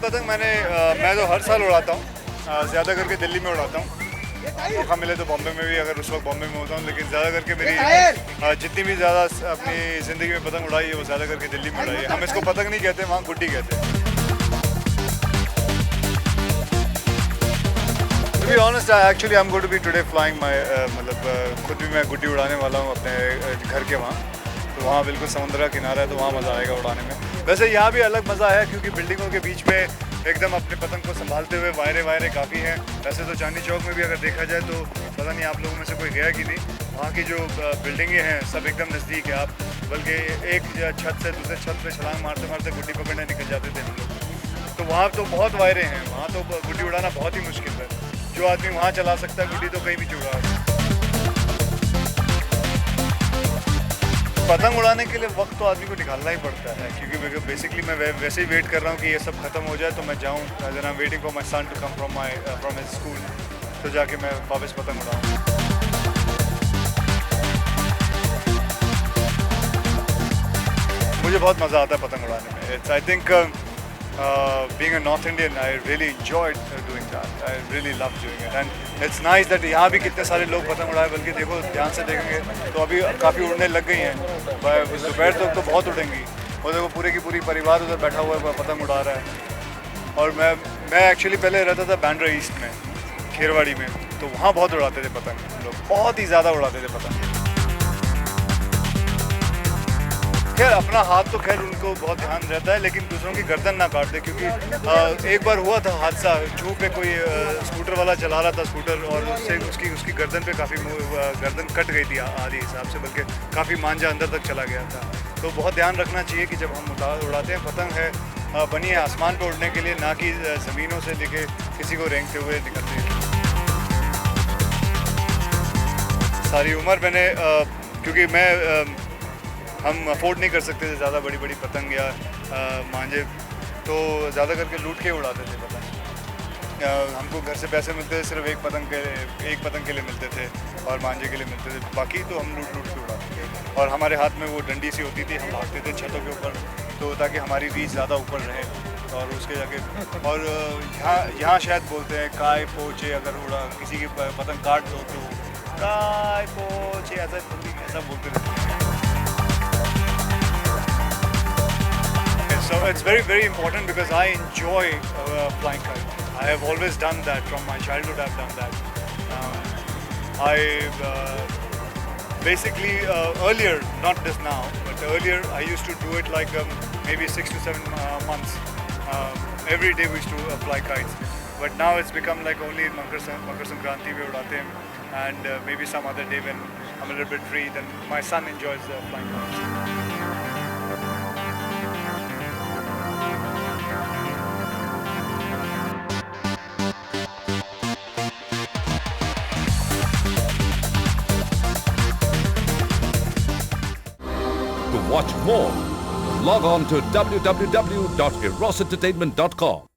पतंग मैं तो हर साल उड़ाता हूँ, ज़्यादा करके दिल्ली में उड़ाता हूँ। मौका मिले तो बॉम्बे में भी, अगर उस वक्त बॉम्बे में होता हूँ, लेकिन ज़्यादा करके मेरी जितनी भी ज़्यादा अपनी ज़िंदगी में पतंग उड़ाई है वो ज़्यादा करके दिल्ली में उड़ाई है। हम इसको पतंग नहीं कहते, वहाँ गुड्डी कहते हैं। To be honest, actually I'm going to be today flying my मतलब खुद भी मैं गुड्डी उड़ाने वाला हूँ अपने घर के वहाँ। तो वहाँ बिल्कुल समुद्र का किनारा है, तो वहाँ मज़ा आएगा उड़ाने में। वैसे यहाँ भी अलग मज़ा है क्योंकि बिल्डिंगों के बीच में एकदम अपने पतंग को संभालते हुए वायरे काफ़ी हैं। वैसे तो चांदनी चौक में भी अगर देखा जाए तो पता नहीं आप लोगों में से कोई गया कि नहीं, वहाँ की जो बिल्डिंगें हैं सब एकदम नज़दीक है। आप बल्कि एक छत से दूसरे छत पे छलांग मारते मारते गुड्डी पकड़ने निकल जाते थे हम लोग। तो वहाँ तो बहुत वायरे हैं, वहाँ तो गुड्डी उड़ाना बहुत ही मुश्किल है। जो आदमी वहाँ चला सकता है गुड्डी तो कहीं भी चुड़ा। पतंग उड़ाने के लिए वक्त तो आदमी को निकालना ही पड़ता है क्योंकि बेसिकली मैं वैसे ही वेट कर रहा हूँ कि ये सब खत्म हो जाए तो मैं जाऊँ। I am waiting for my son to come from his school, तो जाके मैं वापस पतंग उड़ाऊँ। मुझे बहुत मज़ा आता है पतंग उड़ाने में। It's I think being a North Indian, I really enjoyed doing that. I really love doing it, and it's nice that यहाँ भी कितने सारे लोग पतंग उड़ाए। बल्कि देखो ध्यान से देखेंगे तो अभी काफ़ी उड़ने लग गई हैं। दोपहर तक तो बहुत उड़ेंगी। और देखो पूरे की पूरी परिवार उधर बैठा हुआ है, पतंग उड़ा रहा है। और मैं एक्चुअली पहले रहता था बांद्रा ईस्ट में, खेरवाड़ी में, तो वहाँ बहुत उड़ाते थे पतंग लोग, बहुत ही ज़्यादा उड़ाते थे पतंग। खैर अपना हाथ तो खैर उनको बहुत ध्यान रहता है, लेकिन दूसरों की गर्दन ना काट दे क्योंकि एक बार हुआ था हादसा। जू पे कोई स्कूटर वाला चला रहा था स्कूटर, और उससे उसकी गर्दन पे काफ़ी गर्दन कट गई थी आधी हिसाब से, बल्कि काफ़ी मांझा अंदर तक चला गया था। तो बहुत ध्यान रखना चाहिए कि जब हम उड़ाते हैं, पतंग है बनी है आसमान पर उड़ने के लिए, ना कि ज़मीनों से लेके किसी को रेंगते हुए निकलते हैं। सारी उम्र मैंने क्योंकि हम अफोर्ड नहीं कर सकते थे ज़्यादा बड़ी बड़ी पतंग या मांझे, तो ज़्यादा करके लूट के उड़ाते थे पतंग। हमको घर से पैसे मिलते थे सिर्फ एक पतंग के लिए मिलते थे और मांझे के लिए मिलते थे, बाकी तो हम लूट के उड़ाते थे। और हमारे हाथ में वो डंडी सी होती थी, हम भागते थे छतों के ऊपर तो ताकि हमारी रीच ज़्यादा ऊपर रहे। और उसके जाके और यहाँ शायद बोलते हैं काय पोचे, अगर उड़ा किसी की पतंग काट दो तो काय पोचे ऐसा बोलते थे। So it's very important because I enjoy flying kite. I have always done that from my childhood. I've done that. Basically earlier, not this now, but earlier I used to do it like maybe 6 to 7 months. Every day we used to fly kites. But now it's become like only in Makar Sankranti we udate hain, and maybe some other day when I'm a little bit free, then my son enjoys flying kites. To watch more, log on to www.erosentertainment.com.